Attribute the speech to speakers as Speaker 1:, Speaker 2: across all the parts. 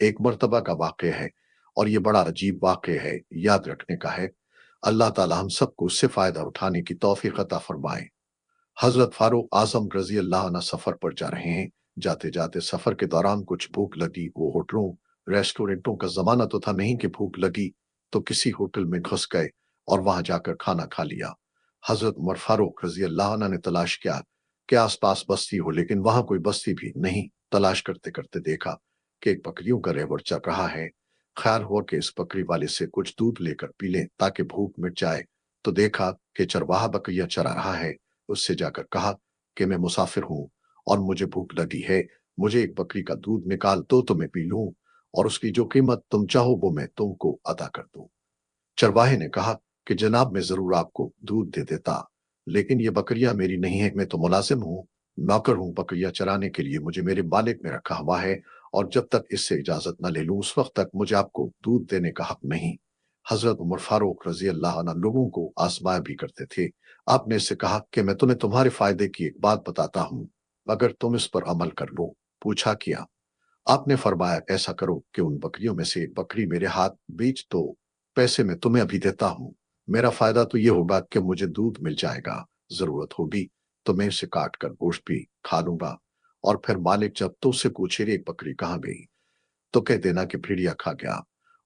Speaker 1: ایک مرتبہ کا واقعہ ہے اور یہ بڑا عجیب واقعہ ہے، یاد رکھنے کا ہے۔ اللہ تعالی ہم سب کو اس سے فائدہ اٹھانے کی توفیق عطا فرمائے۔ حضرت فاروق اعظم رضی اللہ عنہ سفر پر جا رہے ہیں۔ جاتے جاتے سفر کے دوران کچھ بھوک لگی۔ وہ ہوٹلوں ریسٹورنٹوں کا زمانہ تو تھا نہیں کہ بھوک لگی تو کسی ہوٹل میں گھس گئے اور وہاں جا کر کھانا کھا لیا۔ حضرت عمر فاروق رضی اللہ عنہ نے تلاش کیا کہ آس پاس بستی ہو، لیکن وہاں کوئی بستی بھی نہیں۔ تلاش کرتے کرتے دیکھا کہ ایک بکریوں کا رہوڑ چل رہا ہے۔ خیال ہوا کہ اس بکری والے سے کچھ دودھ لے کر پی لیں تاکہ بھوک مٹ جائے، تو دیکھا کہ چرواہا بکریاں چرا رہا ہے۔ اس سے جا کر کہا کہ میں مسافر ہوں اور مجھے بھوک لگی ہے، مجھے ایک بکری کا دودھ نکال دو تو میں پی لوں، اور اس کی جو قیمت تم چاہو وہ میں تم کو ادا کر دوں۔ چرواہے نے کہا کہ جناب میں ضرور آپ کو دودھ دے دیتا، لیکن یہ بکریاں میری نہیں ہیں، میں تو ملازم ہوں، نوکر ہوں بکریاں چرانے کے لیے، مجھے میرے مالک میں رکھا ہوا ہے، اور جب تک اس سے اجازت نہ لے لوں اس وقت تک مجھے آپ کو دودھ دینے کا حق نہیں۔ حضرت عمر فاروق رضی اللہ عنہ لوگوں کو آزمایا بھی کرتے تھے۔ آپ نے اس سے کہا کہ میں تمہیں تمہارے فائدے کی ایک بات بتاتا ہوں، اگر تم اس پر عمل کر لو۔ پوچھا کیا؟ آپ نے فرمایا ایسا کرو کہ ان بکریوں میں سے ایک بکری میرے ہاتھ بیچ دو، پیسے میں تمہیں ابھی دیتا ہوں، میرا فائدہ تو یہ ہوگا کہ مجھے دودھ مل جائے گا، ضرورت ہوگی تو میں اسے کاٹ کر گوشت بھی کھا لوں گا، اور پھر مالک جب تو سے پوچھے ایک بکری کہاں گئی تو کہہ دینا کہ بھیڑیا کھا گیا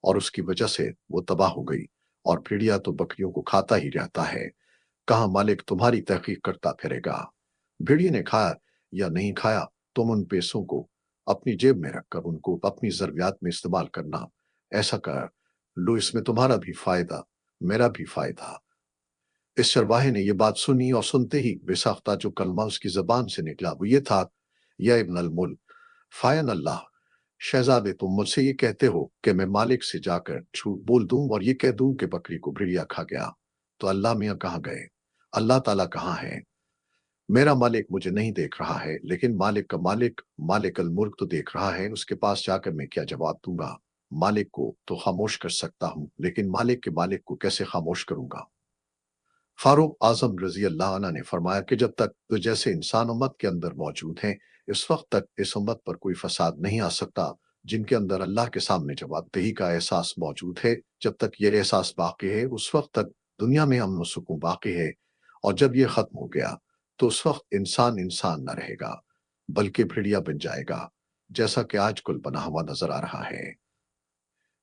Speaker 1: اور اس کی وجہ سے وہ تباہ ہو گئی، اور بھیڑیا تو بکریوں کو کھاتا ہی رہتا ہے، کہاں مالک تمہاری تحقیق کرتا پھرے گا۔ بھیڑیے نے کھایا یا نہیں کھایا، تم ان پیسوں کو اپنی جیب میں رکھ کر ان کو اپنی ضروریات میں استعمال کرنا، ایسا کر لو، اس میں تمہارا بھی فائدہ میرا بھی فائدہ۔ اس چرواہے نے یہ بات سنی اور سنتے ہی بے ساختہ جو کلمہ اس کی زبان سے نکلا وہ یہ تھا، یا ابن المل، فائن اللہ، شہزادے تم مجھ سے یہ کہتے ہو کہ میں مالک سے جا کر جھوٹ بول دوں اور یہ کہہ دوں کہ بکری کو بھیڑیا کھا گیا، تو اللہ میاں کہاں گئے؟ اللہ تعالیٰ کہاں ہے؟ میرا مالک مجھے نہیں دیکھ رہا ہے، لیکن مالک کا مالک مالک الملک تو دیکھ رہا ہے، اس کے پاس جا کر میں کیا جواب دوں گا؟ مالک کو تو خاموش کر سکتا ہوں، لیکن مالک کے مالک کو کیسے خاموش کروں گا؟ فاروق اعظم رضی اللہ عنہ نے فرمایا کہ جب تک تو جیسے انسان امت کے اندر موجود ہیں، اس وقت تک اس امت پر کوئی فساد نہیں آ سکتا۔ جن کے اندر اللہ کے سامنے جواب دہی کا احساس موجود ہے، جب تک یہ احساس باقی ہے اس وقت تک دنیا میں امن و سکون باقی ہے، اور جب یہ ختم ہو گیا تو اس وقت انسان انسان نہ رہے گا بلکہ بھیڑیا بن جائے گا، جیسا کہ آج کل بنا ہوا نظر آ رہا ہے۔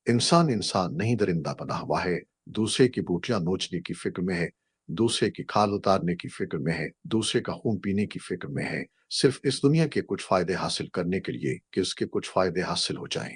Speaker 1: انسان انسان نہیں درندہ بنا ہوا ہے، دوسرے کی بوٹیاں نوچنے کی فکر میں ہے، دوسرے کی کھال اتارنے کی فکر میں ہے، دوسرے کا خون پینے کی فکر میں ہے، صرف اس دنیا کے کچھ فائدے حاصل کرنے کے لیے کہ اس کے کچھ فائدے حاصل ہو جائیں۔